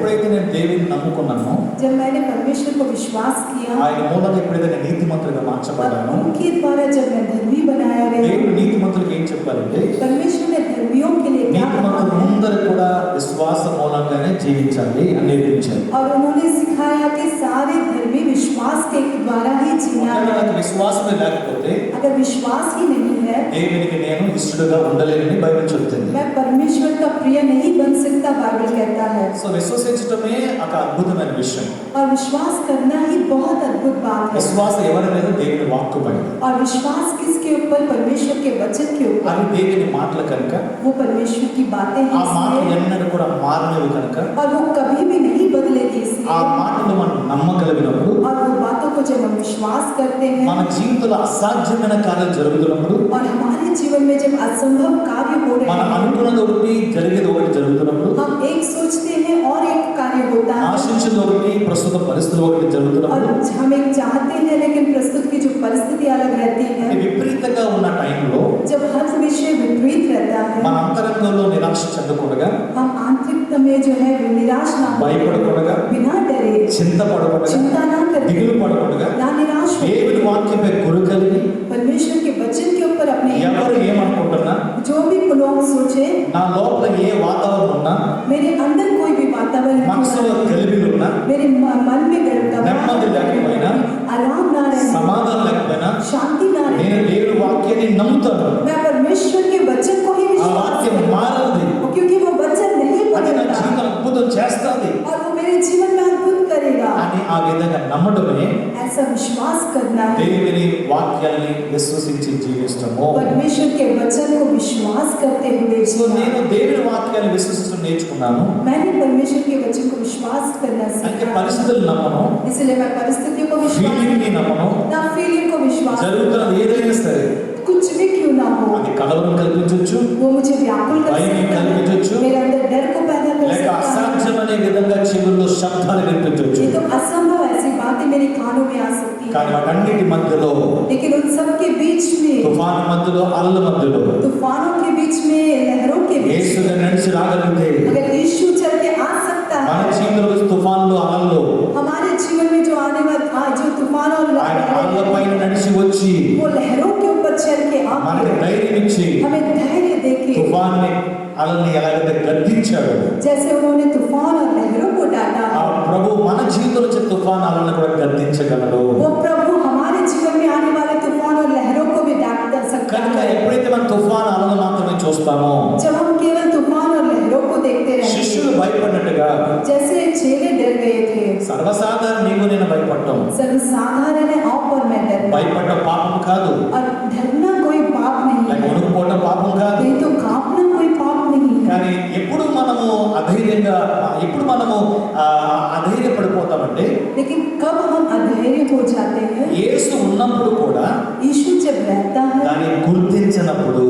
ఎప్పుడైతే నేను దేవుని నమ్ముకున్నానో, जब मैंने परमेश्वर को विश्वास किया, ఆయన మూలంగా ఎప్పుడైతే నేను నీతిమంతుడిగా మార్చబడ్డానో, उनके द्वारा जब मैं धर्मी बनाया गया, దేవుడు నీతిమంతులకు ఏం చెప్పారంటే, परमेश्वर ने धर्मियों के लिए क्या कहा है? నీతిమంతులందరూ కూడా విశ్వాస మూలంగానే జీవించాలి అని నేర్పించారు. और उन्होंने सिखाया कि सारे धर्मी विश्वास के द्वारा ही जीना है। నాకు విశ్వాసమే లేకపోతే अगर विश्वास ही नहीं है, దేవునికి నేను ఇష్టడుగా ఉండలేనని బైబిల్ చెప్తుంది. मैं परमेश्वर का प्रिय नहीं बन सकता, बाइबल कहता है। సో విశ్వసించడమే ఒక అద్భుతమైన విషయం. और विश्वास करना ही बहुत अद्भुत बात है। విశ్వాసం ఎవరి మీద? దేవుని వాక్కు పైన. और विश्वास किसके ऊपर? परमेश्वर के वचन के ऊपर। అది దేవుని మాటలు కనుక, वो परमेश्वर की बातें हैं ఆ మాటలు इसलिए, ఎన్నడూ కూడా మారనివి కనుక, और वो कभी भी नहीं बदलेगी ఆ इसलिए। మాటలు మనం నమ్మగలిగినప్పుడు, और वो बातों को जब हम विश्वास करते हैं, మన జీవితంలో అసాధ్యమైన కార్యాలు జరుగుతున్నప్పుడు, और हमारे जीवन में जब असंभव कार्य हो रहे మనం हैं, అనుకున్నది ఒకటి జరిగేది ఒకటి జరుగుతున్నప్పుడు, हम एक सोचते हैं और एक कार्य होता है, ఆశించేది ఒకటి ప్రస్తుత పరిస్థితులు ఒకటి और జరుగుతున్నప్పుడు, हम एक चाहते हैं लेकिन प्रस्तुत की जो परिस्थिति अलग रहती है, విపరీతంగా ఉన్న టైంలో जब हर विषय विपरीत रहता మన है, అంతరంగంలో నిరాశ చెందకుండా, हम आंतरिक में जो है निराश ना हो, భయపడకుండా, बिना डरे, చింతపడకుండా, चिंता ना करके, దిగులు పడకుండా, ना निराश हो, దేవుని వాక్యంపై గురి కలిగి, परमेश्वर के वचन के ऊपर अपने ఎవరు ఏమనుకుంటున్నా, जो भी लोग सोचे, నా లోపల ఏ వాతావరణం ఉన్నా, मेरे अंदर कोई भी वातावरण మనసులో గలిబిలున్నా, मेरे मन में నెమ్మది లేకపోయినా, आराम ना रहे, సమాధానం లేకపోయినా, शांति ना रहे, నేను దేవుని వాక్యాన్ని నమ్ముతాను. मैं परमेश्वर के वचन को ही ఆ विश्वास వాక్యం करता మారదు, हूं, क्योंकि वो वचन नहीं అది నా बदलता జీవితం అద్భుతం చేస్తుంది और वो मेरे जीवन में अद्भुत करेगा। అని ఆ విధంగా నమ్మడమే ऐसा विश्वास करना है, దేవుని వాక్యాన్ని విశ్వసించి జీవిస్తాము. परमेश्वर के वचन को विश्वास करते हुए సో जीना। నేను దేవుని వాక్యాన్ని విశ్వసించడం నేర్చుకున్నాను. मैंने परमेश्वर के वचन को विश्वास करना అంటే सीखा, పరిస్థితులు నమ్మను, इसलिए मैं परिस्थितियों को विश्वास, ఫీలింగ్ ని నమ్మను, ना फीलिंग को विश्वास, జరుగుతున్నది ఏదైనా సరే कुछ भी क्यों ना हो, అది కలవరం కల్పించవచ్చు, वो मुझे व्याकुल कर భయం सकता है, కల్పించవచ్చు, मेरे अंदर डर को पैदा कर లేక सकता है। అసాధ్యమనే విధంగా చెవుల్లో శబ్దాలు వినిపించవచ్చు. ये तो असंभव ऐसी बातें मेरे कानों में आ सकती కానీ है, వాటన్నిటి మధ్యలో, लेकिन उन सब के बीच में, తుఫాను మధ్యలో, అల్ల మధ్యలో तूफानों के बीच में, लहरों के बीच में, యేసుగా నడిచి రాగలిగితే अगर यीशु चल के आ सकता మన है, జీవితంలో తుఫాన్లు, అలల్లో हमारे जीवन में जो आने वाला जो तूफान और ఆయన అల్ల लहरें, పైన నడిచి వచ్చి वो लहरों के ऊपर चल के మనకి आके ధైర్యం ఇచ్చి हमें धैर्य देके, తుఫాన్ని, అలని ఎలాగైతే గద్దించాడు, जैसे उन्होंने तूफान और लहरों को डांटा, ఆ ప్రభు మన జీవితంలో వచ్చే తుఫాన్, అలను కూడా గద్దించగలడు. वो प्रभु हमारे जीवन में आने वाले तूफान और लहरों को भी डांट सकता కనుక है। ఎప్పుడైతే మనం తుఫాన్, అలను మాత్రమే చూస్తామో, जब हम केवल तूफान और लहरों को देखते रहते, శిష్యులు భయపడినట్టుగా जैसे चेले डर गए थे, సర్వసాధారణ నీవు నేను భయపడటం, सर्वसाधारण है आप और मैं डरना, భయపడటం పాపం కాదు, और डरना कोई पाप नहीं లేక है, వణుకుపోవటం పాపం కాదు. नहीं तो कांपना कोई पाप नहीं है। కానీ ఎప్పుడు మనము అధైర్యంగా, ఎప్పుడు మనము అధైర్యపడిపోతామంటే, लेकिन कब हम अधैर्य हो जाते हैं? యేసు ఉన్నప్పుడు కూడా यीशु जब रहता है, దాన్ని గుర్తించినప్పుడు,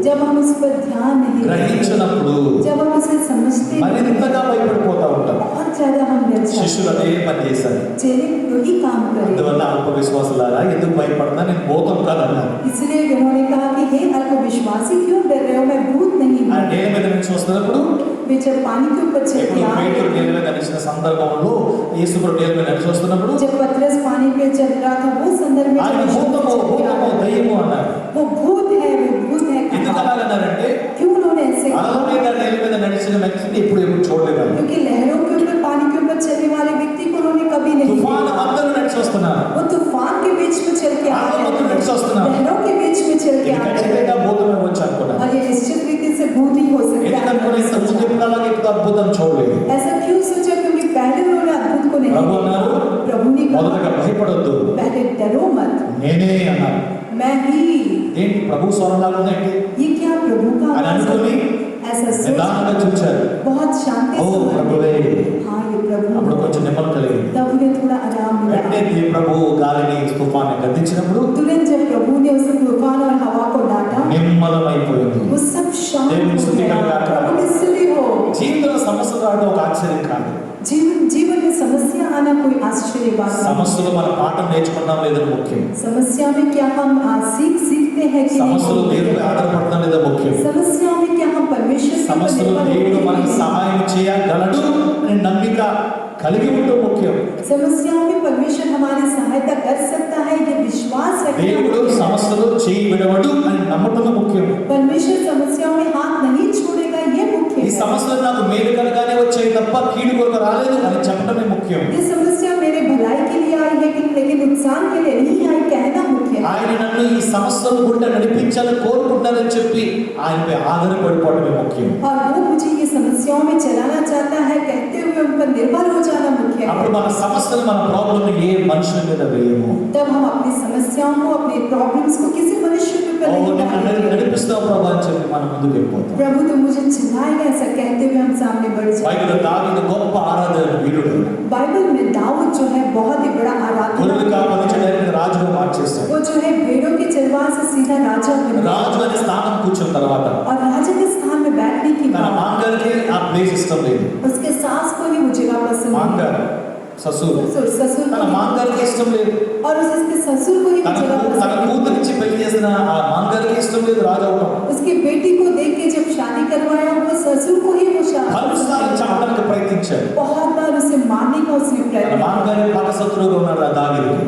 जब हम उस पर ध्यान नहीं देते, గ్రహించినప్పుడు जब हम उसे समझते हैं, మరింతగా భయపడిపోతా ఉంటాం. बहुत ज्यादा हम डर जाते శిష్యులు అదే పని చేశారు. हैं। चेले वही काम करे, అందువల్ల అల్ప విశ్వాసులారా ఎందుకు భయపడతా, నేను భూతం కాదన్నారు. इसलिए उन्होंने कहा कि हे अल्पविश्वासी क्यों डर रहे हो, मैं भूत नहीं ఆ हूँ। నేల మీద నుంచి వస్తున్నప్పుడు, वे जब पानी के ऊपर चल ఇప్పుడు के आए, పేతురు నేల మీద నడిచిన సందర్భంలో, యేసు ప్రభు నేల మీద నడిచి వస్తున్నప్పుడు जब पतरस पानी पे चल रहा था, वो संदर्भ में ఆయన जब यीशु భూతము, चल के భూతము, आया, దయ్యము అన్నారు. वो भूत है, वो भूत है ఎందుకు कहा। అలాగన్నారంటే, क्यों उन्होंने ऐसे అలల कहा? మీద నేల మీద నడిచిన వ్యక్తిని ఇప్పుడు ఎప్పుడు చూడలేదు. क्योंकि लहरों के ऊपर, पानी के ऊपर चलने वाले व्यक्ति को उन्होंने कभी नहीं తుఫాను देखा। అందరూ నడిచి వస్తున్నారు, वो तूफान के बीच में चल के आ అలల रहे మధ్య हैं, నడిచి వస్తున్నారు. लहरों के बीच में चल के ఇది आ रहे ఖచ్చితంగా हैं, భూతమే వచ్చి అనుకున్నారు. और ये निश्चित रीति से भूत ही हो सकता ఎందుకనుకుని ఇంత ముందు है। ఎప్పుడు అలాగే ఇప్పుడు అద్భుతం చూడలేదు. ऐसा क्यों सोचा? क्योंकि पहले उन्होंने अद्भुत को नहीं ప్రభు देखा। అన్నారు, प्रभु ने మొదటగా कहा భయపడొద్దు, पहले डरो मत, నేనే అన్నారు. मैं ही। ఏంటి ప్రభు స్వరంలాగా ఉందంటే ये क्या प्रभु का అని आवाज అనుకుని है? ऐसा सोच నిదానంగా చూచారు. बहुत शांति ఓ से ప్రభువే, हाँ ये प्रभु। అప్పుడు కొంచెం నెమ్మది కలిగింది. तब उन्हें थोड़ा आराम వెంటనే मिला। ప్రభు గాలిని, తుఫాన్ని గద్దించినప్పుడు तुरंत जब प्रभु ने उस तूफान और हवा को डांटा, నిమ్మలమైపోయింది. वो सब शांत దేవుని हो స్తుతి गया। కలుగాక. प्रभु की स्तुति हो। జీవితంలో సమస్యలు రావడం ఒక ఆశ్చర్యం కాదు. जीवन में समस्या आना कोई आश्चर्य बात नहीं। సమస్యలో మన పాఠం నేర్చుకున్నాం లేదని ముఖ్యం. समस्या में क्या हम सीखते हैं कि సమస్యలో దేవుడిపై ఆధారపడడం లేదా ముఖ్యం. समस्या में क्या हम परमेश्वर के ऊपर సమస్యలో निर्भर దేవుడు होते మనకు हैं? సహాయం చేయగలడు అనే నమ్మిక కలిగి ఉండడం ముఖ్యం. समस्याओं में परमेश्वर हमारी सहायता कर सकता है, ये विश्वास रखना దేవుడు मुख्य है। సమస్యలో చేయి విడవడు అని నమ్మటం ముఖ్యం. परमेश्वर समस्याओं में हाथ नहीं छोड़ेगा, ये मुख्य ఈ है। సమస్యలు నాకు మేలు కలగానే వచ్చాయి తప్ప కీడు కొరకు రాలేదు అని చెప్పడమే ముఖ్యం. ये समस्या मेरे भलाई के लिए आई है लेकिन नुकसान के लिए नहीं आई, कहना मुख्य है। ఆయన నన్ను ఈ సమస్యల గుండా నడిపించాలని కోరుకుంటారని చెప్పి ఆయనపై ఆధారపడిపోవడమే ముఖ్యం. और वो मुझे ये समस्याओं में चलाना चाहता है कहते हुए उन पर निर्भर हो जाना मुख्य है। అప్పుడు మన సమస్యలు మన ప్రాబ్లం ఏ మనుషుల మీద వేయము. तब हम अपनी समस्याओं को, अपने प्रॉब्लम्स को किसी मनुष्य के ऊपर नहीं डालेंगे। నడిపిస్తావు ప్రభు అని చెప్పి మనం ముందుకు వెళ్ళిపోతాం. प्रभु तो मुझे चिल्लाएगा, ऐसा कहते हुए हम सामने बढ़ जाएंगे। బైబిల్లో దావీదు గొప్ప ఆరాధన వీరుడు. बाइबल में दाऊद जो है बहुत ही बड़ा గొర్రెలు आराधना, కాపరించడానికి రాజుగా మార్చేస్తాడు. वो जो है भेड़ों के चरवाह से सीधा राजा बन गया। రాజు అనే స్థానం కూర్చున్న తర్వాత और राजा के स्थान में बैठने की తన बाद మాంగారికి ఆ ప్లేస్ ఇష్టం లేదు. उसके सास को ही वो जगह पसंद మాంగారు ససూరు ससुर తన को, మాంగారికి ఇష్టం లేదు. और उसके ससुर को ही वो जगह తన पसंद। కూతురిచ్చి పెళ్లి చేసిన ఆ మాంగారికి ఇష్టం లేదు రాజు అవడం. उसकी बेटी को देख के जब शादी करवाया, वो ससुर को ही वो పలుసార్లు చంపడానికి ప్రయత్నించాడు. बहुत बार उसे मारने का उसने తన प्रयत्न। మాంగారి పక్క శత్రువుగా ఉన్నాడు ఆ దావీదుకి.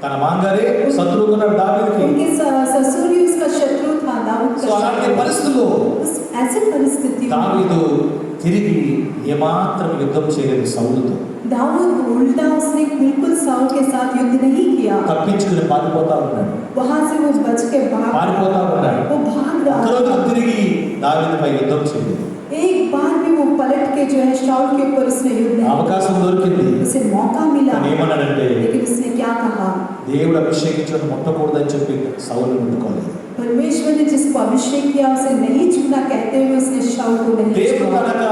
తన మాంగారే శత్రువుగా ఉన్నాడు దావీదుకి. उनके ससुर ही उसका शत्रु था दाऊद సో का అలాంటి शत्रु। పరిస్థితుల్లో उस ऐसी परिस्थिति में దావీదు తిరిగి ఏమాత్రం యుద్ధం చేయలేదు సౌలుతో. दाऊद उल्टा, उसने बिल्कुल साउल के साथ युद्ध नहीं किया। తప్పించుకుని పారిపోతా ఉన్నాడు. वहां से वो बच के పారిపోతా ఉన్నాడు. वो भाग रहा ఒకరోజు था। తిరిగి దావీదుపై యుద్ధం చేయలేదు. एक बार भी वो पलट के जो है शाऊल के ऊपर उसने युद्ध नहीं, అవకాశం దొరికింది. उसे मौका मिला, కానీ ఏమన్నాడంటే लेकिन उसने क्या कहा? దేవుడు అభిషేకించడం ముట్టకూడదని చెప్పి సౌలు ముట్టుకోలేదు. परमेश्वर ने जिसको अभिषेक किया उसे नहीं छूना कहते हुए उसने शाऊल को नहीं దేవుడు छुआ। తన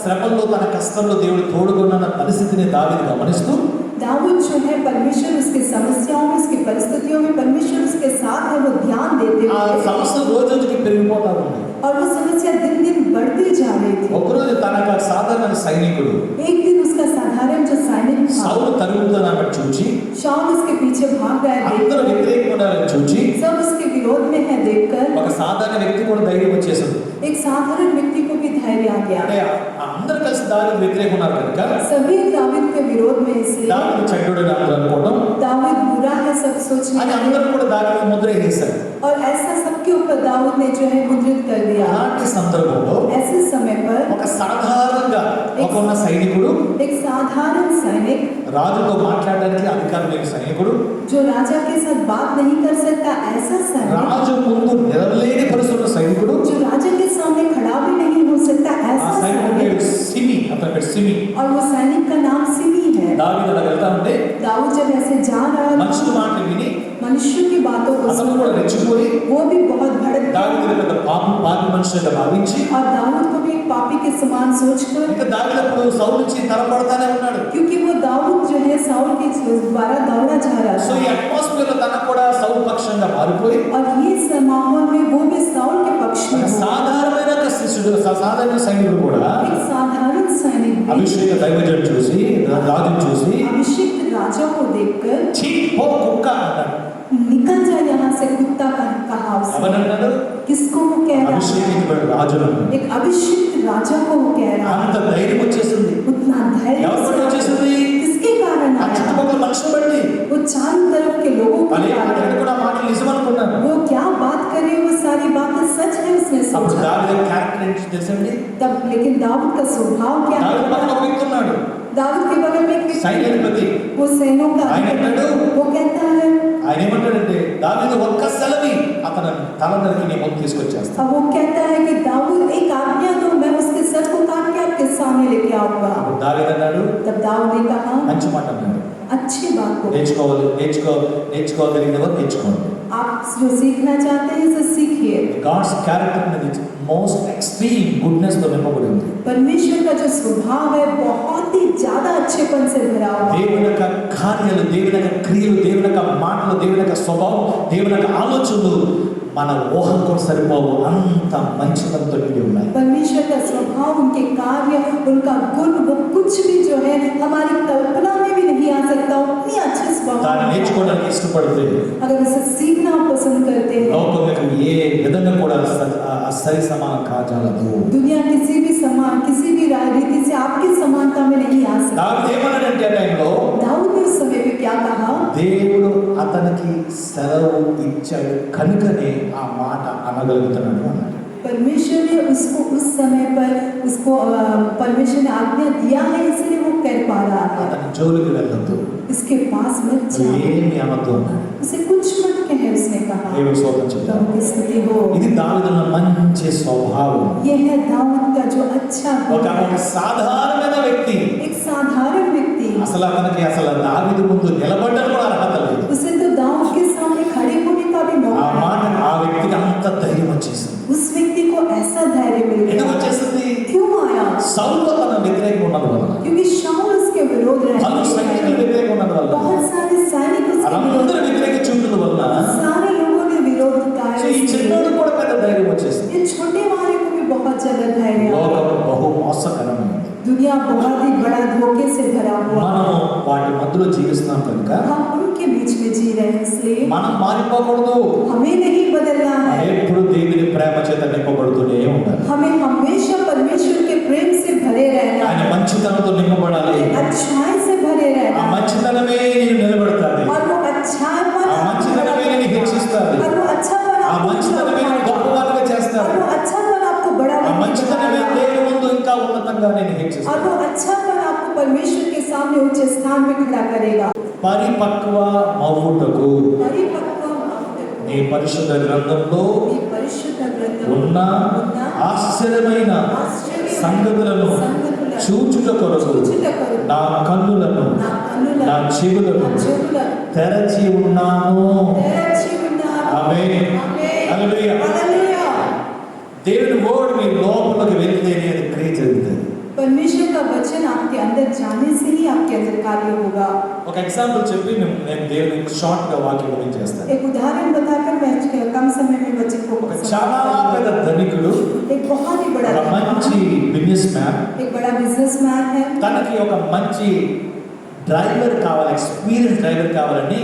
శ్రమల్లో తన కష్టంలో దేవుడు తోడుగున్న పరిస్థితిని దావీదు గమనిస్తూ दाऊद जो है परमेश्वर उसके समस्याओं में, उसकी परिस्थितियों में परमेश्वर उसके साथ है, वो ध्यान देते ఆ हुए, సమస్య రోజు రోజుకి పెరిగిపోతా ఉంది. और वो समस्या दिन दिन बढ़ती जा रही थी। ఒకరోజు తన సాధారణ సైనికుడు एक दिन उसका साधारण जो सैनिक था, సౌలు తరుగుతున్నాడని చూచి शाऊल उसके पीछे भाग रहा है అందరూ देखकर, వ్యతిరేకంగా ఉన్నారని చూచి सब उसके विरोध में है देखकर, ఒక సాధారణ వ్యక్తి కూడా ధైర్యం వచ్చేసింది. एक साधारण व्यक्ति को भी धैर्य आ गया। అంటే అందరూ కలిసి దావీదు వ్యతిరేకంగా ఉన్నారు కనుక सभी दाऊद के विरोध में इसलिए దావీదు చెడ్డోడు అందరూ అనుకోవడం दाऊद बुरा है सब सोचने అని लगे, అందరూ కూడా దావీదు ముద్ర వేశారు. और ऐसा सबके ऊपर दाऊद ने जो है मुद्रित कर दिया। అలాంటి సందర్భంలో ऐसे समय पर ఒక సాధారణంగా ఒక ఉన్న సైనికుడు एक साधारण सैनिक రాజుతో మాట్లాడడానికి అధికారం లేని సైనికుడు जो राजा के साथ बात नहीं कर सकता, ऐसा सैनिक రాజు ముందు నిలవలేని పరిస్థితున్న సైనికుడు जो राजा के सामने खड़ा भी नहीं हो सकता, ఆ ऐसा సైనికుడు सैनिक, పేరు సిమి. అతని పేరు సిమి. और वो सैनिक का नाम सिमी है। దావీదు అలా వెళ్తా ఉంటే दाऊद जब ऐसे जा रहा మనుషుల था, మాటలు విని मनुष्य की बातों को అతను सुन కూడా రెచ్చిపోయి वो भी बहुत भड़क गया, దావీదు పెద్ద పాపి మనుషులుగా భావించి और दाऊद को भी एक पापी के समान सोचकर, ఇంకా दावीद అప్పుడు సౌలు నుంచి తరపడతానే ఉన్నాడు. क्योंकि वो दाऊद जो है साउल के द्वारा दौड़ा जा रहा సో था, ఈ అట్మాస్ఫియర్ లో తనకు కూడా సౌలు పక్షంగా మారిపోయి और ये माहौल में वो भी साउल के पक्ष में ఒక हो। సాధారణమైన ఒక శిష్యుడు సాధారణ సైనికుడు కూడా एक साधारण सैनिक भी అభిషేక దైవజనుడు చూసి రాజును చూసి अभिषिक्त राजा को देखकर ఛీ పో కుక్క అన్నాడు. निकल जा यहाँ से, कुत्ता कहा उसने। ఎవరన్నాడు? किसको वो कह रहा है? అభిషేకించబడిన రాజును అన్నాడు. एक अभिषिक्त राजा को वो कह रहा है। అంత ధైర్యం వచ్చేసింది. उतना धैर्य ఎవరి से వచ్చేసింది? किसके कारण ఆ आया? చుట్టుపక్కల మనుషులు బట్టి वो चारों तरफ के लोगों को వాళ్ళు कारण। ఏమంటారు కూడా మాటలు నిజం అనుకున్నాను. वो क्या बात करे, वो सारी बातें सच है उसने అప్పుడు सोचा। దావీదు క్యారెక్టర్ ఏంటి తెలుసండి? तब लेकिन दाऊद का स्वभाव क्या దావీదు పక్కన ఒక है? వ్యక్తి ఉన్నాడు, दाऊद के बगल में एक व्यक्ति, సైన్యాధిపతి. वो सैन्यों का ఆయన అంటాడు, वो कहता है, ఆయన ఏమంటాడంటే దావీదు ఒక్క సెలవి అతను తల నరికి నీ ముందు తీసుకొచ్చేస్తాను. अब वो कहता है कि दाऊद एक आज्ञा दो, मैं उसके सर को काट के आपके सामने लेके आऊंगा। అప్పుడు దావీదు అన్నాడు, तब दाऊद ने कहा, మంచి మాట అన్నాడు. अच्छी बात को నేర్చుకోగలిగినవో నేర్చుకోండి. आप जो सीखना चाहते हैं उसे सीखिए। గాడ్స్ క్యారెక్టర్ అనేది మోస్ట్ ఎక్స్ట్రీమ్ గుడ్నెస్ తో నింపబడి ఉంది. परमेश्वर का जो स्वभाव है बहुत ही ज्यादा अच्छेपन से भरा हुआ है। దేవుని యొక్క కార్యాలు, దేవుని యొక్క క్రియలు, దేవుని యొక్క మాటలు, దేవుని యొక్క స్వభావం, దేవుని యొక్క ఆలోచనలు మన ఊహకు సరిపోవు, అంత మంచితనంతో నిండి ఉన్నాయి. परमेश्वर का स्वभाव, उनके कार्य, उनका गुण वो कुछ भी ఇష్టపడితే अगर उसे सीखना आप पसंद करते हैं, లోకం యొక్క ఏ విధంగా కూడా సరి సమానం కాజాలదు. दुनिया किसी भी रीति से आपकी समानता में नहीं आ सकती। దావీదు ఏమన్నాడంటే ఆ టైంలో दाऊद ने उस समय पे क्या कहा? దేవుడు అతనికి సెలవు ఇచ్చాడు కనుకనే ఆ మాట అనగలుగుతున్నాడు అన్నాడు. परमेश्वर ने उसको उस समय पर परमेश्वर ने आज्ञा दिया है, इसलिए वो कर पा रहा है। అతని జోలికి వెళ్ళొద్దు, इसके पास मत जाओ, ఏమి అనొద్దు అన్నాడు. उसे कुछ मत कहे, उसने कहा। దేవుడు స్తోత్రం చెప్తాడు. प्रभु की स्तुति हो। ఇది దావీదులో మంచి స్వభావం. ये है दाऊद का जो अच्छा ఒక गुण है। సాధారణమైన వ్యక్తి. एक साधारण व्यक्ति, అసలు దావీదు ముందు నిలబడడం కూడా అర్హత లేదు. उसे तो दाऊद के सामने खड़े होने का भी ఆ मौका మాట नहीं। ఆ వ్యక్తికి అంత ధైర్యం వచ్చేసింది. उस व्यक्ति को ऐसा धैर्य मिल ఎందుకు गया। వచ్చేసింది? क्यों आया? సౌలు తన వ్యతిరేకం ఉన్నది వల్ల, क्योंकि शाऊल उसके विरोध పలు సైనికులు रहे, వ్యతిరేకం ఉన్నది వల్ల, बहुत सारे सैनिक उसके వాళ్ళందరూ विरोध, వ్యతిరేకించుండడం వల్ల सारे लोगों ने विरोध సో ఈ చిన్నోడు दिखाया। కూడా పెద్ద ధైర్యం వచ్చేసింది. ये छोटे वाले को भी बहुत ज्यादा धैर्य आया। లోకం బహు మోసకరమైంది. दुनिया बहुत ही बड़ा धोखे से भरा हुआ। మనం వాటి మధ్యలో జీవిస్తున్నాం కనుక हम उनके बीच में जी रहे हैं, इसलिए మనం మారిపోకూడదు. हमें नहीं बदलना है। ఎప్పుడు దేవుని ప్రేమ చేత నింపబడుతూనే ఉండాలి. हमें हमेशा परमेश्वर के प्रेम से भरे रहना ఆయన है, మంచితనంతో నింపబడాలి. अच्छाई से भरे ఆ रहना है। మంచితనమే నేను నిలబెడతాది. और वो अच्छापन ఆ మంచితనమే నేను హెచ్చిస్తాది. और वो अच्छापन ఆ आपको మంచితనమే నేను बढ़ाएगा। గొప్పవాడిగా और చేస్తాది. वो अच्छापन आपको बड़ा ఆ మంచితనమే बनाएगा। దేవుని ముందు ఇంకా ఉన్నతంగా నేను और హెచ్చిస్తాను. वो अच्छापन आपको परमेश्वर के सामने ऊंचे स्थान पे खड़ा करेगा। పరిపక్వ మౌటకు परिपक्व मानव నీ పరిశుద్ధ గ్రంథంలో ఈ పరిశుద్ధ గ్రంథం ఉన్న ఆశ్చర్యమైన సంగతులను చూచుట కొరకు నా కన్నులను నా చెవులను తెరచి ఉన్నాను. ఆమేన్. హల్లెలూయా. దేవుని వర్డ్ మీ లోపలికి వెళ్తేనే అది క్రియ జరుగుతుంది. परमेश्वर का वचन आपके अंदर जाने से ही आपके अंदर कार्य होगा। ఒక ఎగ్జాంపుల్ చెప్పి నేను దేవుని షార్ట్ గా వాక్యం ముగించేస్తాను. एक उदाहरण बताकर मैं कम समय में वचन को ఒక చాలా పెద్ద ధనికుడు, एक बहुत ही बड़ा ఒక మంచి బిజినెస్ మ్యాన్, एक बड़ा बिजनेसमैन है। తనకి ఒక మంచి డ్రైవర్ కావాలి, ఎక్స్పీరియన్స్ డ్రైవర్ కావాలని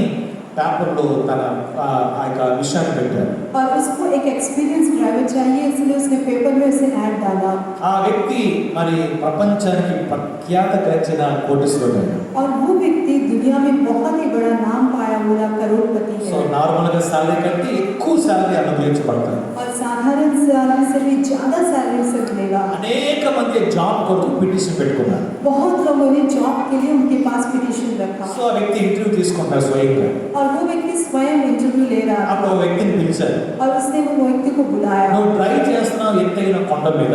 పేపర్లో తన ఆ యొక్క విషయాన్ని పెట్టారు. और उसको एक एक्सपीरियंस ड्राइवर चाहिए, इसलिए उसने पेपर में उसे ऐड डाला। ఆ వ్యక్తి మరి ప్రపంచానికి ప్రఖ్యాత గంచిన కోటీశ్వరుడు. और वो व्यक्ति दुनिया में बहुत ही बड़ा नाम पाया हुआ करोड़पति సో है। నార్మల్ గా సాలరీ కంటే ఎక్కువ సాలరీ అనుభవించబడతారు. और साधारण सैलरी से भी ज्यादा सैलरी उसे मिलेगा। అనేక మంది జాబ్ కొరకు పిటిషన్ పెట్టుకున్నారు. बहुत लोगों ने जॉब के लिए उनके पास पिटीशन रखा సో ఆ వ్యక్తి ఇంటర్వ్యూ తీసుకుంటారు స్వయంగా. और वो व्यक्ति स्वयं इंटरव्यू ले रहा అప్పుడు था ఆ వ్యక్తిని పిలిచారు. और उसने वो व्यक्ति को बुलाया। నువ్వు డ్రైవ్ చేస్తున్నావు ఎత్తైన కొండ మీద,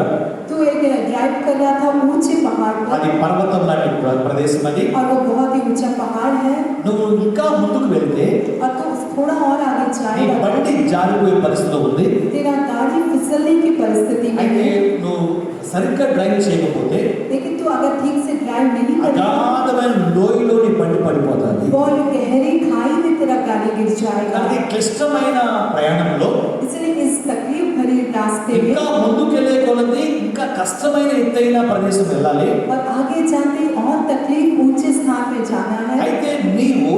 तो एक ड्राइव कर रहा था ऊंचे पहाड़ అది पर పర్వతం లాంటి ప్రదేశం అది. और वो बहुत ही ऊंचा पहाड़ है నువ్వు ఇంకా ముందుకు వెళ్తే और तो थोड़ा और आगे నీ जाएगा బండి జారిపోయే పరిస్థితిలో ఉంది. तेरा गाड़ी फिसलने की परिस्थिति में అయితే है। నువ్వు సరిగ్గా డ్రైవ్ చేయకపోతే लेकिन तू अगर ठीक से ड्राइव नहीं करेगा అగాధమైన లోయలోని బండి పడిపోతుంది. बहुत गहरी खाई में तेरा गाड़ी गिर जाएगा। కానీ క్లిష్టమైన ప్రయాణంలో इसलिए इस तकलीफ भरी रास्ते में ఇంకా ముందుకెళ్ళే కొలది ఇంకా కష్టమైన ఎత్తైన ప్రదేశం వెళ్ళాలి. और आगे जाते और तकलीफ ऊंचे स्थान पे जाना है। అయితే నీవు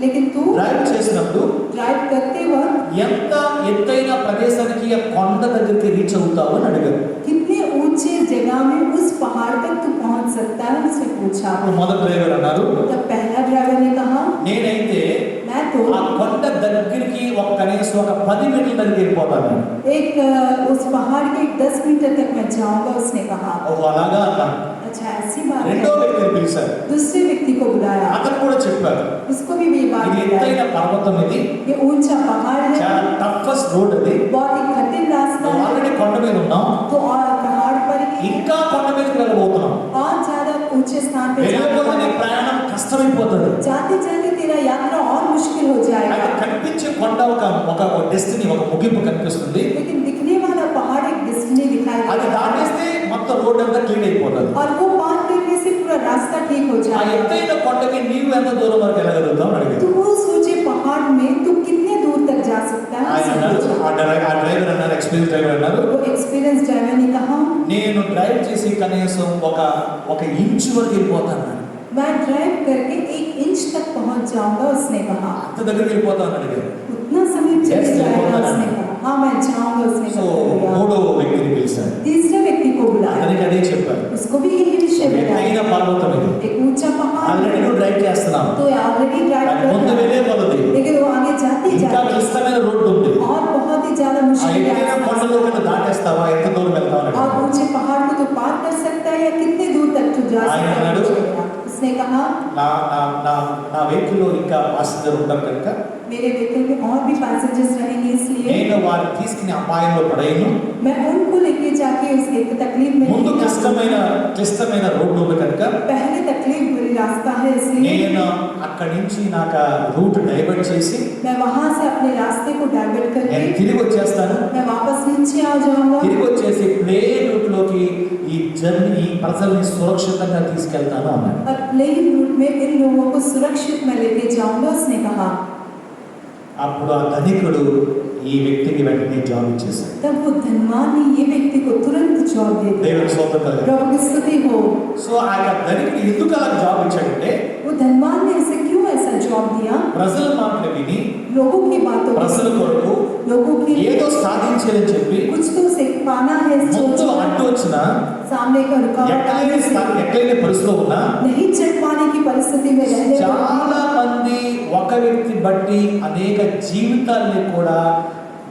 लेकिन तू డ్రైవ్ చేసినప్పుడు ड्राइव करते वक्त ఎంత ఎత్తైన ప్రదేశానికి ఆ కొండ దగ్గరికి రీచ్ అవుతావు అని అడిగారు. कितने ऊंचे जगह में उस पहाड़ तक तू पहुंच सकता है, उससे पूछा। అప్పుడు మొదటి డ్రైవర్ అన్నారు, तब पहला ड्राइवर ने कहा నేనైతే मैं तो ఆ కొండ దగ్గరికి కనీసం ఒక 10 మీటర్ల దగ్గరికి వెళ్ళిపోతాను. एक उस पहाड़ के 10 मीटर तक मैं जाऊंगा, उसने कहा। ఓ అలాగా అన్నాను. अच्छा ऐसी बात రెండో है। వ్యక్తిని పిలిచారు. दूसरे व्यक्ति को बुलाया, అతను కూడా చెప్పారు, उसको भी ये बात ఇది बताई। ఎత్తైన పర్వతం, ఇది ये ऊंचा पहाड़ है, చాలా టఫెస్ట్ రోడ్, అది बहुत ही कठिन रास्ता నువ్వు है। ఆల్రెడీ కొండ మీద ఉన్నాం, तो और पहाड़ पर ही ఇంకా కొండ మీదకి వెళ్ళబోతున్నాం. और ज्यादा ऊंचे स्थान पे వెళ్ళకపోతే నీ ప్రయాణం కష్టమైపోతుంది. जाते जाते तेरा यात्रा और मुश्किल हो అయితే जाएगा। కనిపించే కొండ ఒక డెస్టినీ, ఒక ముగింపు కనిపిస్తుంది. लेकिन दिखने वाला पहाड़ एक डेस्टिनी दिखाई అది देता है దాటేస్తే మొత్తం రోడ్ అంతా క్లీన్ అయిపోతుంది. और वो पार करने से पूरा रास्ता ठीक हो ఆ जाएगा। ఎత్తైన కొండకి నీవు ఎంత దూరం వరకు వెళ్ళగలుగుతావు అని అడిగారు. तो उस ऊंचे पहाड़ में तू कितने दूर तक जा सकता है, ఆయన उससे అన్నారు, पूछा। ఆ డ్రైవర్ అన్నారు, ఎక్స్పీరియన్స్ డ్రైవర్ అన్నారు, वो एक्सपीरियंस ड्राइवर ने कहा నేను డ్రైవ్ చేసి కనీసం ఒక ఇంచు వరకు వెళ్ళిపోతాను. मैं ड्राइव करके 1 इंच तक पहुंच जाऊंगा, उसने कहा। అంత దగ్గరికి వెళ్ళిపోతాను అడిగారు. उतना समीप चले Yes, जाएगा, बोलना उसने है। कहा। हाँ, मैं जाऊंगा, उसने సో कहा। మూడో వ్యక్తిని పిలిచారు. तीसरे व्यक्ति को बुलाया, అతనికి అదే చెప్పారు. उसको भी यही विषय बताया। ఎత్తైన పర్వతం ఇది. एक ऊंचा पहाड़ ఆల్రెడీ है, నువ్వు డ్రైవ్ చేస్తున్నావు. तो ऑलरेडी ड्राइव కానీ कर ముందు रहा వెళ్ళే है, కొలది लेकिन वो आगे जाते ఇంకా जाते క్లిష్టమైన రోడ్డు ఉంది. और बहुत ही ज्यादा ఆ मुश्किल ఎత్తైన కొండలో కింద దాటేస్తావా? ఎంత దూరం వెళ్తావు అని और అడిగారు. ऊंचे पहाड़ को तो पार कर सकता है या कितने दूर तक तू जा ఆయన सकता అన్నాడు, है? उसने कहा, నా నా నా నా వెహికల్లో ఇంకా పాసెంజర్ ఉంటారు కనుక मेरे व्हीकल में और भी पैसेंजर्स रहेंगे, इसलिए నేను వారిని తీసుకుని అపాయంలో పడేయను. मैं उनको लेके जाके उसके तकलीफ में ముందు नहीं डालूंगा। క్లిష్టమైన రోడ్డు ఉంది కనుక पहले तकलीफ बुरी रास्ता है, इसलिए నేను అక్కడి నుంచి నాకు రూట్ డైవర్ట్ చేసి मैं वहां से अपने रास्ते को डाइवर्ट నేను करके తిరిగి వచ్చేస్తాను. मैं वापस नीचे आ जाऊंगा తిరిగి వచ్చేసి ప్లేన్ రూట్ లోకి ఈ ప్రజల్ని సురక్షితంగా తీసుకెళ్తాను అన్నాడు. और प्लेन रूट में इन लोगों को सुरक्षित मैं लेके जाऊंगा, उसने कहा। అప్పుడు ఆ ధనికుడు ఈ వ్యక్తికి వెంటనే జాబ్ ఇచ్చేశాడు. तब वो धनवान ने ये व्यक्ति को तुरंत जॉब दे दिया। దేవుని స్తోత్రం కలుగును. प्रभु की स्तुति हो। సో ఆ ధనికుడు ఎందుకు అలా జాబ్ ఇచ్చాడంటే वो धनवान ने ऐसे क्यों ऐसा जॉब दिया? ప్రజల మాటలు విని लोगों की बातों ప్రజల కొరకు लोगों की ఏదో సాధించాలని చెప్పి कुछ तो सीख पाना है, इस ముందు सोच అడ్డు వచ్చిన सामने का रुकावट आने से ఎక్కలేని పరిస్థితిలో ఉన్నా नहीं चढ़ पाने की परिस्थिति में रहने पर చాలా మంది ఒక వ్యక్తి బట్టి అనేక జీవితాల్ని కూడా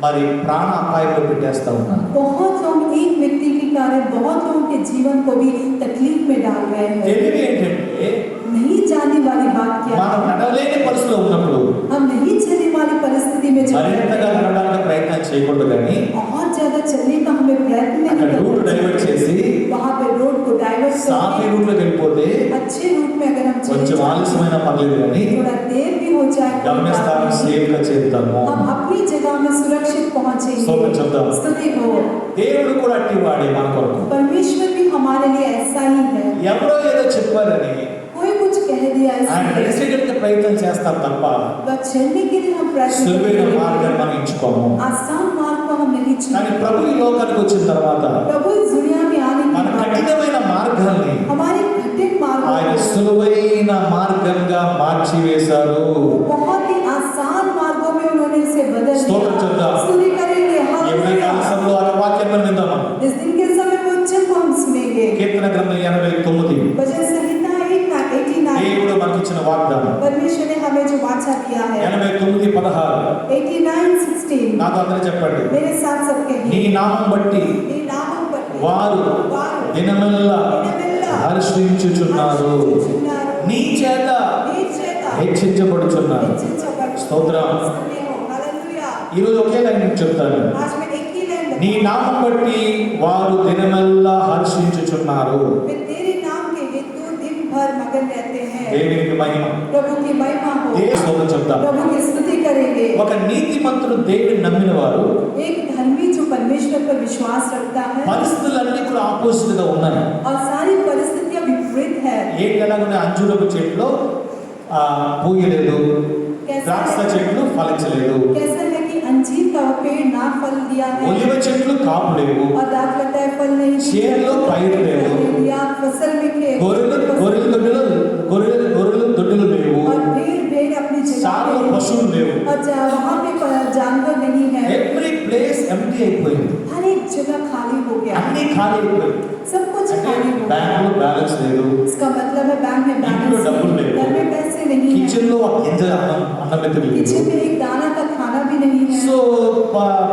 మరి ప్రాణ అపాయంలో పెట్టేస్తా ఉన్నారు. बहुत लोग एक व्यक्ति के कारण बहुत लोगों के जीवन को भी तकलीफ में डाल रहे हैं। తెలివి ఏంటంటే नहीं जानने वाली बात क्या మనం है? నడవలేని పరిస్థితిలో ఉన్నప్పుడు हम नहीं चलने वाली परिस्थिति में जब మరింతగా నడవడానికి ప్రయత్నం చేయకూడదు కానీ बहुत ज्यादा चलने का हमें प्रयत्न नहीं అక్కడ రూట్ करना డైవర్ట్ चाहिए। చేసి वहाँ पे रोड को डाइवर्ट సాఫీ करके రూట్ లోకి వెళ్ళిపోతే अच्छे रूट में अगर हम चले కొంచెం जाएं, ఆలస్యమైన పర్లేదు కానీ थोड़ा देर भी हो जाए कोई बात గమ్యస్థానం नहीं। సేఫ్ గా చేరుతాము. हम अपनी जगह में सुरक्षित पहुंचेंगे। స్తోత్రం చెప్దాం. स्तुति हो। దేవుడు కూడా అట్టి వాడే మన కొరకు. परमेश्वर भी हमारे लिए ऐसा ही है। ఎవరో ఏదో చెప్పారని कोई कुछ कह दिया ఆయన इसलिए నడిచేటట్టు ప్రయత్నం చేస్తాం తప్ప बस चलने के लिए हम प्रयत्न సులువైన करेंगे। మార్గాన్ని మనం ఎంచుకోము. आसान मार्ग को हम नहीं కానీ चुनेंगे। ప్రభు ఈ లోకానికి వచ్చిన తర్వాత प्रभु इस दुनिया में आने మన के बाद కఠినమైన మార్గాల్ని हमारे कठिन मार्गों ఆయన को సులువైన మార్గంగా మార్చివేశారు. बहुत ही आसान मार्गों में उन्होंने इसे बदल स्तोत्र चलता। दिया। स्तुति करेंगे। ఎవరి हालेलुया। కాలంలో ఆ వాక్యం మనం విందామా? इस दिन के समय में वचन को हम सुनेंगे। కీర్తన గ్రంథం 89 भजन संहिता 89 దేవుడు మనకి ఇచ్చిన వాగ్దానం परमेश्वर ने हमें जो वाचा दिया है 89:16 89:16 నాతో అందరూ చెప్పండి. मेरे साथ सब నీ कहिए। నామం బట్టి నీ నామం బట్టి వారు వారు దినమెల్లా దినమెల్లా హర్షించుచున్నారు, హర్షించుచున్నారు, నీ చేత నీ చేత హెచ్చించబడుచున్నారు. హెచ్చించబడుచున్నారు. స్తోత్రం. స్తుతి హో. హల్లెలూయా। ఈరోజు ఒకే లైన్ మీకు చెప్తాను. आज मैं एक ही लाइन నీ నామం బట్టి వారు దినమెల్లా హర్షించుచున్నారు. मैं तेरे नाम के हेतु दिन भर मगन रहते हैं। దేవునికి మహిమ. प्रभु की महिमा हो। దేవుని స్తోత్రం చెప్తాం. प्रभु की स्तुति करेंगे। ఒక నీతిమంతుడు దేవుని నమ్మిన వారు एक धर्मी जो परमेश्वर पर विश्वास रखता है పరిస్థితులన్నీ కూడా ఆపోజిట్ గా ఉన్నాయి. और सारी परिस्थितियां विपरीत है। ఏంటి ఎలాగున్న అంజూరపు చెట్లు పూయలేదు, ద్రాక్ష చెట్లు ఫలించలేదు, कैसा है कि अंजीर का पेड़ ना फल दिया है ఒలివ చెట్లు కాపు లేవు, और दाखलता है फल नहीं दिया। చేనులో పైరు లేవు, या फसल में గొర్రెలు దొడ్డులు లేవు, और भेड़ अपनी जगह సాగులో पे పశువులు లేవు. और वहाँ पे जानवर नहीं है। ఎవ్రీ ప్లేస్ ఎంటీ అయిపోయింది. हर एक जगह खाली हो गया। అన్ని ఖాళీ అయిపోయింది. सब कुछ అంటే खाली हो गया। బ్యాంకులో బ్యాలెన్స్ లేదు, इसका मतलब है बैंक में ఇంట్లో बैलेंस డబ్బులు नहीं, లేవు, घर में पैसे नहीं है, కిచెన్ లో ఒక గింజ అన్నం మెతుకు లేదు. किचन में एक दाना का खाना भी नहीं है। సో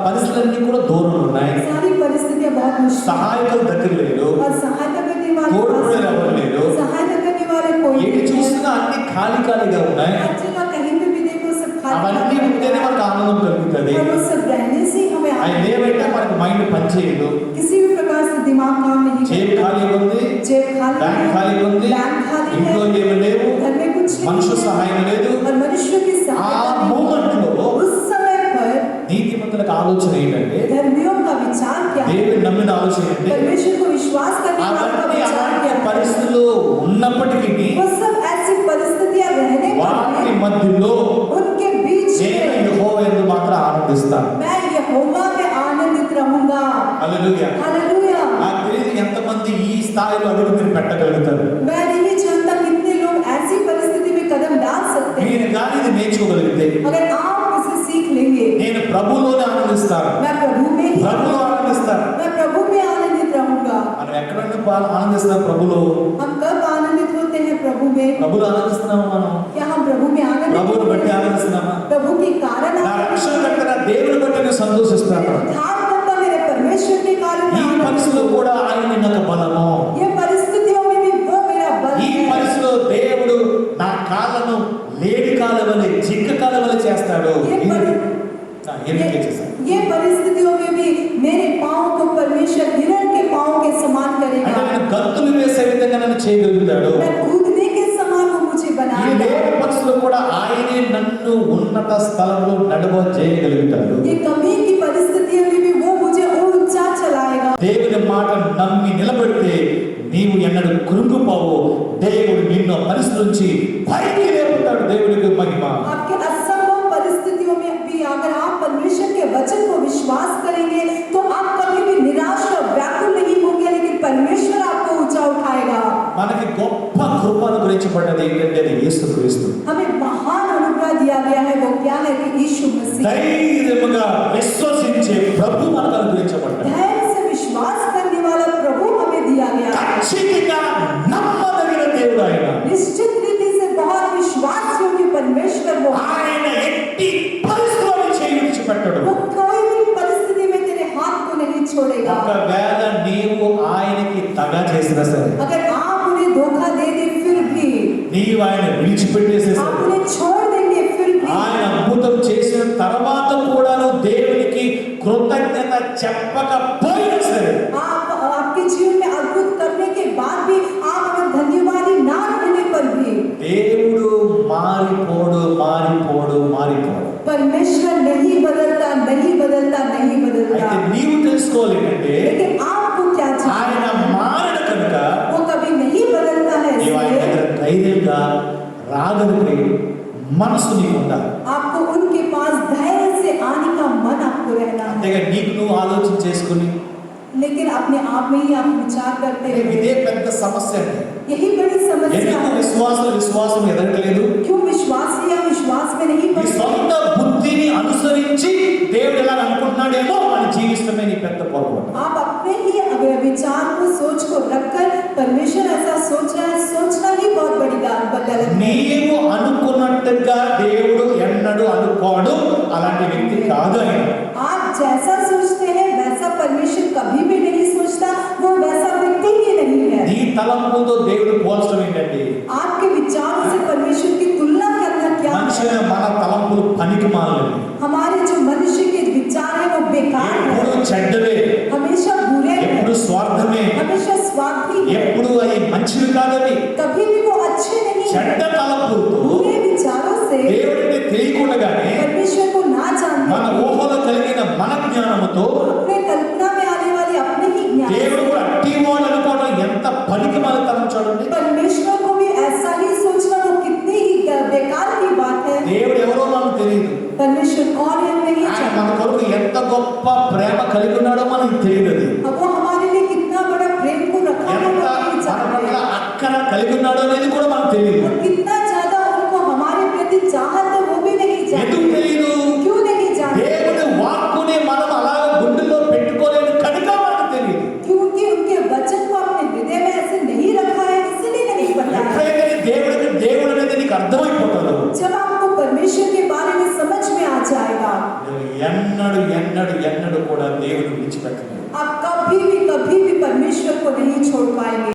పరిస్థితులన్నీ కూడా దూరం ఉన్నాయి. सारी परिस्थितियां बहुत मुश्किल సహాయకుల దగ్గర లేదు, और सहायता करने वाले తోడుపడే ఎవరు లేరు. सहायता करने वाले कोई ఏది नहीं है। చూసినా అన్ని ఖాళీగా ఉన్నాయి. हर जगह कहीं पे भी देखो सब అవన్నీ खाली ఉంటేనే మనకు ఆనందం కలుగుతుంది. और वो सब रहने से ही हमें అవి లేవంటే మనకు మైండ్ పనిచేయదు. किसी भी प्रकार से दिमाग काम नहीं జేబు करता। ఖాళీ ఉంది, जेब खाली బ్యాంక్ है, ఖాళీ ఉంది, बैंक खाली ఇంట్లో है, ఏమి లేవు, घर में कुछ మనుషు नहीं है సహాయం లేదు. और मनुष्य की ఆ सहायता नहीं। మూమెంట్ లో उस समय पर నీతిమంతులకు ఆలోచన ఏంటంటే, धर्मियों का विचार क्या है? దేవుని నమ్మిన ఆలోచన ఏంటంటే, परमेश्वर को विश्वास करने वालों का అవన్నీ विचार అలాంటి क्या है? పరిస్థితుల్లో ఉన్నప్పటికీ वो सब ऐसी परिस्थितियां रहने వాటి पर మధ్యలో उनके बीच నేను में యెహోవా యందు మాత్రం ఆనందిస్తాను. मैं यहोवा में आनंदित रहूंगा। హల్లెలూయా. हालेलुया। నాకు తెలియదు ఎంతమంది ఈ స్థాయిలో అడుగు మీరు పెట్టగలుగుతారు. मैं नहीं जानता कितने लोग ఆనందిస్తున్నాం ప్రభులో? हम कब आनंदित होते हैं प्रभु में? ప్రభులు ఆనందిస్తున్నామా మనం? क्या हम प्रभु में आनंदित ప్రభువుని होते బట్టి हैं? ఆనందిస్తున్నామా? प्रभु के कारण నా రక్షణకర్త దేవుని బట్టి నేను సంతోషిస్తాను. उद्धारकर्ता मेरे परमेश्वर के कारण ఈ मैं आनंदित పరిస్థితిలో हूँ। కూడా ఆయన నాకు బలము. ये परिस्थितियों में भी वो मेरा बल ఈ है। పరిస్థితిలో దేవుడు నా కాళ్ళను లేడి కాళ్ళ వలె జింక కాళ్ళ వలె చేస్తాడు. ఎందుకే చేస్తాడు? ये परिस्थितियों में भी मेरे पाँव को परमेश्वर हिरण के पाँव के समान అంటే करेगा। నేను గంతులు వేసే విధంగా నన్ను చేయగలుగుతాడు. मैं कूदने के समान वो मुझे ఈ बनाएगा। లేడి పరిస్థితిలో కూడా ఆయనే నన్ను ఉన్నత స్థలంలో చేయగలుగుతాడు. ये कमी की परिस्थितियों में भी वो मुझे ऊंचा चलाएगा। దేవుని మాట నమ్మి నిలబడితే నీవు ఎన్నడూ కృంగిపోవు. దేవుడు నిన్ను పరిస్థితి నుంచి పైకి లేపుతాడు. దేవునికి మహిమ. आपके असंभव परिस्थितियों में भी अगर आप परमेश्वर के वचन को विश्वास करेंगे तो आप कभी भी निराश और व्याकुल नहीं होंगे, लेकिन परमेश्वर आपको ऊंचा उठाएगा। మనకి గొప్ప కృప అనుగ్రహించబడ్డది ఏంటంటే అది యేసుక్రీస్తు. हमें महान अनुग्रह दिया गया है, वो क्या है कि यीशु मसीह। ధైర్యముగా విశ్వసించే ప్రభు మనకు అనుగ్రహించబడ్డాడు. धैर्य से विश्वास करने वाला प्रभु हमें दिया गया है। ఖచ్చితంగా నమ్మదగిన దేవుడు ఆయన. निश्चित रीति से बहुत विश्वास योग्य परमेश्वर वो है। ఆయన ఎట్టి పరిస్థితుల్లో చేయి విడిచిపెట్టడు. वो कोई भी परिस्थिति में तेरे हाथ को नहीं छोड़ेगा। ఒకవేళ నీవు ఆయనకి తగా చేసినా సరే, अगर आप उन्हें धोखा दे दे फिर भी, నీవు ఆయన విడిచిపెట్టేసేసరి, आप उन्हें छोड़ देंगे फिर भी, ఆయన అద్భుతం చేసిన తర్వాత కూడాను దేవునికి కృతజ్ఞత చెప్పకపోయినా సరే, आप आपके जीवन में अद्भुत करने के बाद भी आप अगर धन्यवादी ना रहने पर भी, దేవుడు మారిపోడు. परमेश्वर नहीं बदलता, नहीं बदलता, नहीं बदलता। అయితే నీవు తెలుసుకోవాలి ఏంటంటే लेकिन आपको क्या ఆయన चाहिए? మారడు కనుక वो कभी नहीं बदलता है, నీవు ఆయన इसलिए దగ్గర ధైర్యంగా రాగలిగే మనసు నీకు ఉండాలి. आपको उनके पास धैर्य से आने का मन आपको रहना है। అంతేగా నీకు నువ్వు ఆలోచన చేసుకుని लेकिन अपने आप में ही आप विचार करते ఇదే हैं, పెద్ద సమస్య అండి. यही बड़ी समस्या ఎందుకు है। విశ్వాసం ఎదగట్లేదు? क्यों विश्वास या विश्वास में नहीं నీ बढ़ते? సొంత బుద్ధిని అనుసరించి దేవుడు ఎలా అనుకుంటున్నాడేమో అని జీవిస్తమే నీ పెద్ద పొరపాటు. आप अपने ही विचार को सोच को रखकर परमेश्वर ऐसा सोच रहा है, सोचना ही बहुत बड़ी गलत है। నీవు అనుకున్నట్టుగా దేవుడు ఎన్నడూ అనుకోడు. అలాంటి వ్యక్తి కాదు ఆయన. आप जैसा सोचते हैं वैसा परमेश्वर कभी भी नहीं सोचता, वो वैसा व्यक्ति ही नहीं है। నీ తలంపుతో దేవుడు పోల్చడం ఏంటండి? आपके विचारों से परमेश्वर की तुलना करना क्या మనుషుల है? మన తలంపులు పనికి మాలినవి. हमारे जो मनुष्य के विचार है वो बेकार ఎప్పుడు है, చెడ్డవే, हमेशा बुरे ఎప్పుడు हैं, స్వార్థమే, हमेशा स्वार्थी है, ఎప్పుడు అవి మంచివి కాదవి. कभी भी वो अच्छे नहीं है। చెడ్డ తలంపులతో बुरे विचारों से దేవుడిని తెలియకుండానే परमेश्वर को ना మన जानते, ఊహలో కలిగిన మన జ్ఞానముతో अपने कल्पना में आने वाले अपने ही ज्ञान దేవుడు से కూడా అట్టివాడు అనుకోవడం ఎంత పనికి మాలితనం చూడండి. परमेश्वर को भी ऐसा ही सोचना वो कितनी ही बेकार की बात है। దేవుడు ఎవరో మనకు తెలియదు. परमेश्वर कौन है नहीं ఆయన जानते, మన కొరకు ఎంత గొప్ప ప్రేమ కలిగి ఉన్నాడో మనకు తెలియదు. अब वो हमारे लिए कितना बड़ा प्रेम को रखा है ఎంత वो नहीं మన जानते, పట్ల అక్కర కలిగి ఉన్నాడో అనేది కూడా మనకు తెలియదు. और कितना ज्यादा उनको हमारे प्रति चाहत है वो भी नहीं ఎందుకు जानते। తెలియదు? क्यों नहीं जानते? దేవుని వాక్కుని మనం అలా గుండెల్లో పెట్టుకోలేని కనుక మనకు తెలియదు. क्योंकि उनके वचन को अपने हृदय में ऐसे नहीं रखा है, इसलिए नहीं पता है। ఎప్పుడైతే దేవుడు అనేది నీకు అర్థమైపోతాడు, जब आपको परमेश्वर के बारे में समझ में आ जाएगा, నువ్వు ఎన్నడూ కూడా దేవుని విడిచిపెట్టలేదు. आप कभी भी परमेश्वर को नहीं छोड़ पाएंगे।